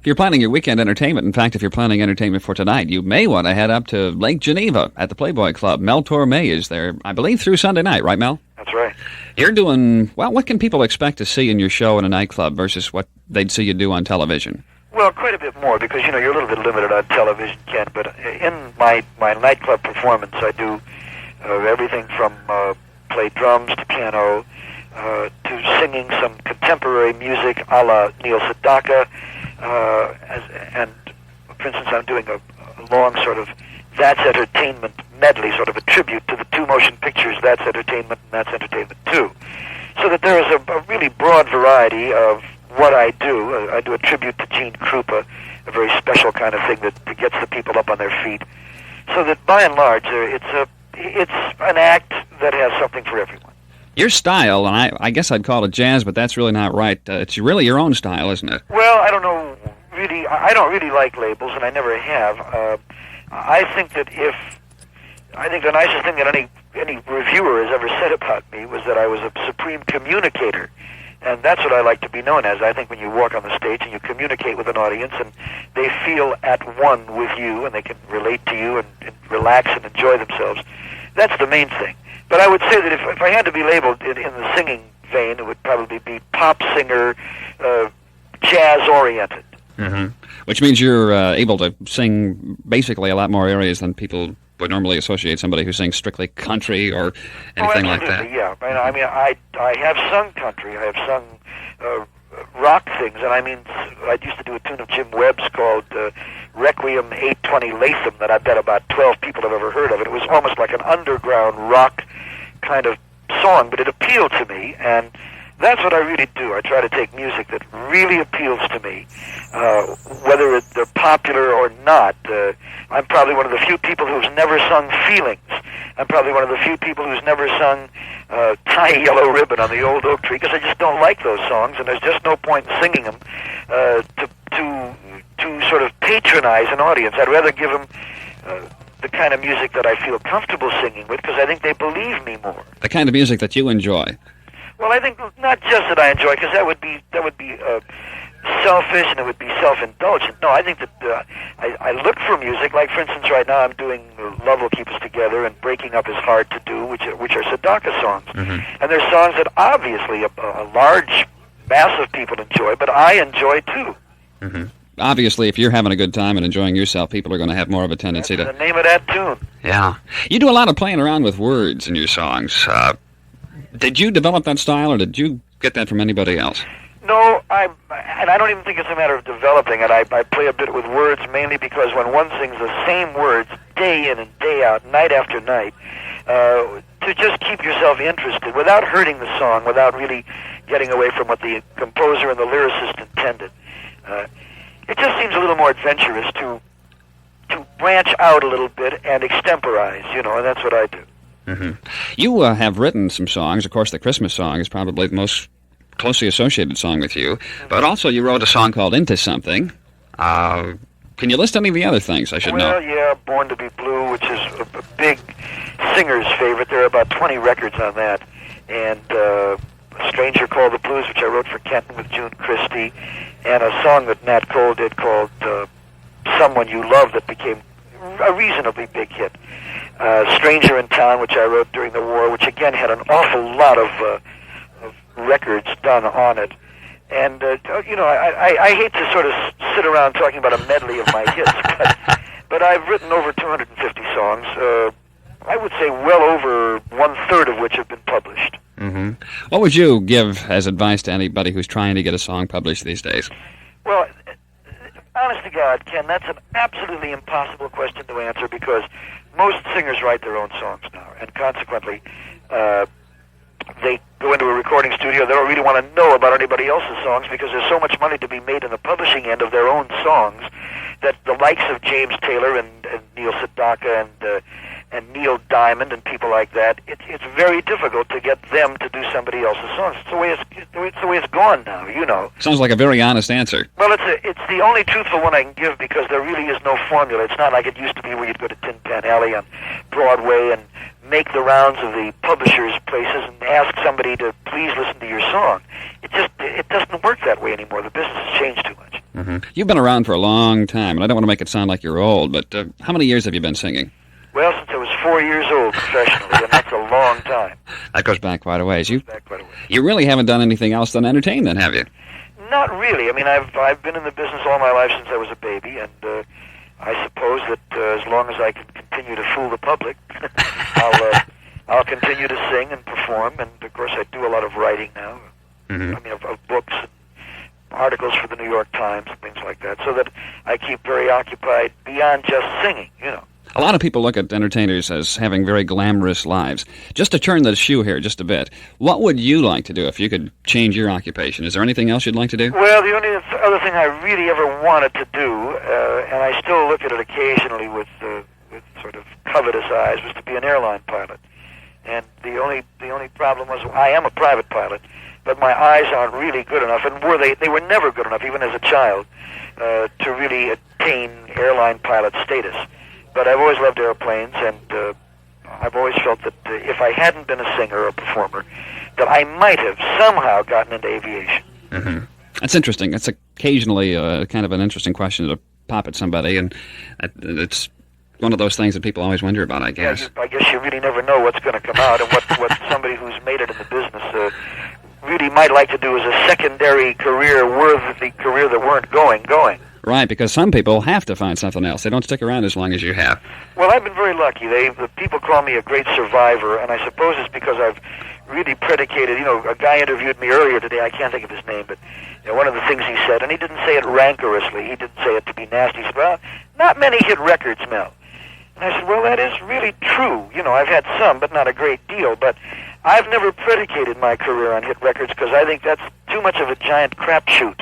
If you're planning your weekend entertainment, in fact, if you're planning entertainment for tonight, you may want to head up to Lake Geneva at the Playboy Club. Mel Tormé is there, I believe, through Sunday night, right, Mel? That's right. You're doing, well, what can people expect to see in your show in a nightclub versus what they'd see you do on television? Well, quite a bit more, because, you're a little bit limited on television, Ken, but in my nightclub performance, I do everything from play drums to piano to singing some contemporary music a la Neil Sedaka, and, for instance, I'm doing a long sort of That's Entertainment medley, sort of a tribute to the two motion pictures, That's Entertainment and That's Entertainment 2. So that there is a really broad variety of what I do. I do a tribute to Gene Krupa, a very special kind of thing that gets the people up on their feet. So that by and large, it's an act that has something for everyone. Your style, and I guess I'd call it jazz, but that's really not right. It's really your own style, isn't it? Well, I don't know, really. I don't really like labels, and I never have. I think the nicest thing that any reviewer has ever said about me was that I was a supreme communicator, and that's what I like to be known as. I think when you walk on the stage and you communicate with an audience, and they feel at one with you, and they can relate to you and relax and enjoy themselves, that's the main thing. But I would say that if I had to be labeled in the singing vein, it would probably be pop singer, jazz-oriented. Mm-hmm. Which means you're able to sing basically a lot more areas than people would normally associate somebody who sings strictly country or anything like that. Yeah, I mean, I have sung country. I have sung rock things, and I used to do a tune of Jim Webb's called Requiem 820 Latham that I bet about 12 people have ever heard of. It was almost like an underground rock kind of song, but it appealed to me, and that's what I really do. I try to take music that really appeals to me, whether they're popular or not. I'm probably one of the few people who's never sung Feelings. I'm probably one of the few people who's never sung Tie a Yellow Ribbon on the Old Oak Tree, because I just don't like those songs, and there's just no point in singing them to sort of patronize an audience. I'd rather give them the kind of music that I feel comfortable singing with, because I think they believe me more. The kind of music that you enjoy. Well, I think not just that I enjoy, because that would be selfish and it would be self-indulgent. No, I think that I look for music. Like, for instance, right now I'm doing Love Will Keep Us Together and Breaking Up Is Hard to Do, which are Sedaka songs. Mm-hmm. And they're songs that obviously a large mass of people enjoy, but I enjoy too. Mm-hmm. Obviously, if you're having a good time and enjoying yourself, people are going to have more of a tendency That's the name of that tune. Yeah. You do a lot of playing around with words in your songs. Did you develop that style, or did you get that from anybody else? No, and I don't even think it's a matter of developing it. I play a bit with words mainly because when one sings the same words day in and day out, night after night, to just keep yourself interested without hurting the song, without really getting away from what the composer and the lyricist intended. It just seems a little more adventurous to branch out a little bit and extemporize, and that's what I do. Mm-hmm. You have written some songs. Of course, the Christmas song is probably the most closely associated song with you. But also you wrote a song called Into Something. Can you list any of the other things I should know? Well, yeah, Born to be Blue, which is a big singer's favorite. There are about 20 records on that. And A Stranger Called the Blues, which I wrote for Kenton with June Christie. And a song that Nat Cole did called Someone You Love that became a reasonably big hit. Stranger in Town, which I wrote during the war, which again had an awful lot of records done on it. And, I hate to sort of sit around talking about a medley of my hits, but I've written over 250 songs. I would say well over one-third of which have been published. Mm-hmm. What would you give as advice to anybody who's trying to get a song published these days? Well, honest to God, Ken, that's an absolutely impossible question to answer, because most singers write their own songs now, and consequently, they go into a recording studio. They don't really want to know about anybody else's songs, because there's so much money to be made in the publishing end of their own songs that the likes of James Taylor and Neil Sedaka and Neil Diamond and people like that, it's very difficult to get them to do somebody else's songs. It's the way it's gone now, Sounds like a very honest answer. Well, it's the only truthful one I can give, because there really is no formula. It's not like it used to be where you'd go to Tin Pan Alley on Broadway and make the rounds of the publishers' places and ask somebody to please listen to your song. It doesn't work that way anymore. The business has changed too much. You've been around for a long time, and I don't want to make it sound like you're old, but how many years have you been singing? Well, since I was 4 years old professionally, and that's a long time. That goes back quite a ways. Goes back quite a ways. You really haven't done anything else than entertain, then, have you? Not really. I mean, I've been in the business all my life since I was a baby, and I suppose that as long as I can continue to fool the public, I'll continue to sing and perform. And of course, I do a lot of writing now. I mean, of books and articles for the New York Times and things like that, so that I keep very occupied beyond just singing. A lot of people look at entertainers as having very glamorous lives. Just to turn the shoe here just a bit, what would you like to do if you could change your occupation? Is there anything else you'd like to do? Well, the only other thing I really ever wanted to do, and I still look at it occasionally with sort of covetous eyes, was to be an airline pilot. And the only problem was I am a private pilot, but my eyes aren't really good enough, and they were never good enough, even as a child, to really attain airline pilot status. But I've always loved airplanes, and I've always felt that if I hadn't been a singer or a performer, that I might have somehow gotten into aviation. That's interesting. That's occasionally kind of an interesting question to pop at somebody, and it's one of those things that people always wonder about, I guess. Yeah, I guess you really never know what's going to come out, and what somebody who's made it in the business really might like to do as a secondary career worth the career that weren't going. Right, because some people have to find something else. They don't stick around as long as you have. Well, I've been very lucky. The people call me a great survivor, and I suppose it's because I've really predicated, a guy interviewed me earlier today, I can't think of his name, but one of the things he said, and he didn't say it rancorously, he didn't say it to be nasty, he said, well, not many hit records, Mel. And I said, well, that is really true. I've had some, but not a great deal, but I've never predicated my career on hit records because I think that's too much of a giant crapshoot.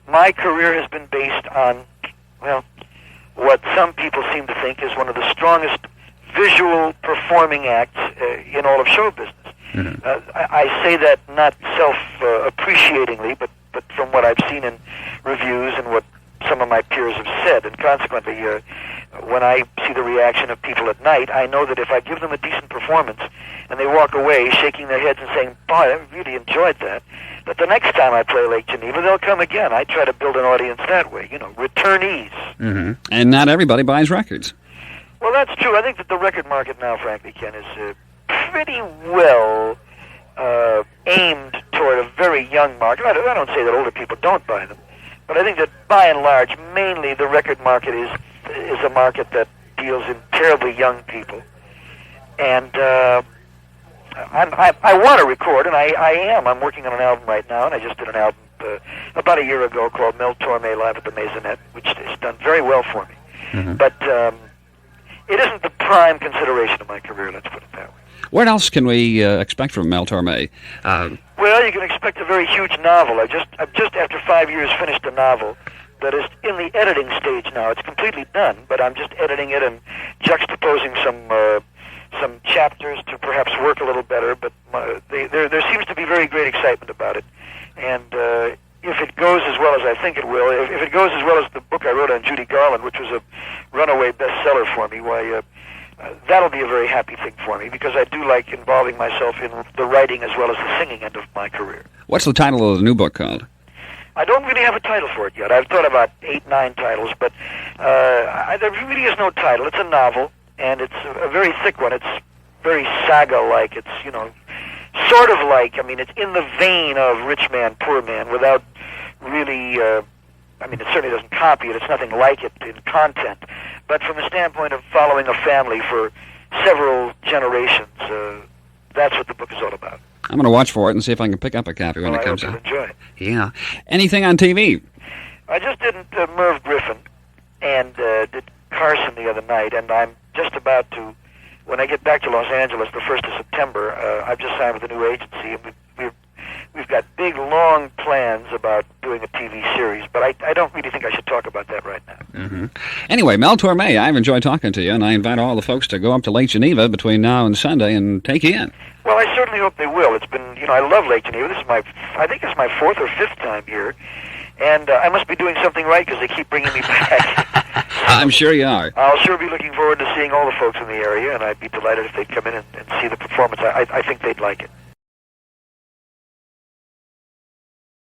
My career has been based on, what some people seem to think is one of the strongest visual performing acts in all of show business. I say that not self-appreciatingly, but from what I've seen in reviews and what some of my peers have said, and consequently, when I see the reaction of people at night, I know that if I give them a decent performance and they walk away shaking their heads and saying, boy, I really enjoyed that the next time I play Lake Geneva, they'll come again. I try to build an audience that way, returnees. And not everybody buys records. Well, that's true. I think that the record market now, frankly, Ken, is pretty well aimed toward a very young market. I don't say that older people don't buy them, but I think that by and large, mainly the record market is a market that deals in terribly young people. And I want to record, and I am. I'm working on an album right now, and I just did an album about a year ago called Mel Tormé Live at the Maisonette, which has done very well for me. But it isn't the prime consideration of my career, let's put it that way. What else can we expect from Mel Tormé? Well, you can expect a very huge novel. I've just after 5 years finished a novel that is in the editing stage now. It's completely done, but I'm just editing it and juxtaposing some chapters to perhaps work a little better. But there seems to be very great excitement about it, and if it goes as well as I think it will, if it goes as well as the book I wrote on Judy Garland, which was a runaway bestseller for me, why that'll be a very happy thing for me, because I do like involving myself in the writing as well as the singing end of my career. What's the title of the new book called? I don't really have a title for it yet. I've thought about 8, 9 titles, but there really is no title. It's a novel, and it's a very thick one. It's very saga-like. It's, sort of like, it's in the vein of Rich Man, Poor Man, without really, it certainly doesn't copy it. It's nothing like it in content. But from the standpoint of following a family for several generations, that's what the book is all about. I'm going to watch for it and see if I can pick up a copy when it comes out. I hope you'll enjoy it. Yeah. Anything on TV? I just did Merv Griffin and did Carson the other night, and I'm just about to, when I get back to Los Angeles the 1st of September, I've just signed with a new agency, and we've got big, long plans about doing a TV series, but I don't really think I should talk about that right now. Anyway, Mel Tormé, I've enjoyed talking to you, and I invite all the folks to go up to Lake Geneva between now and Sunday and take you in. Well, I certainly hope they will. It's been, I love Lake Geneva. I think it's my 4th or 5th time here, and I must be doing something right because they keep bringing me back. I'm sure you are. I'll sure be looking forward to seeing all the folks in the area, and I'd be delighted if they'd come in and see the performance. I think they'd like it.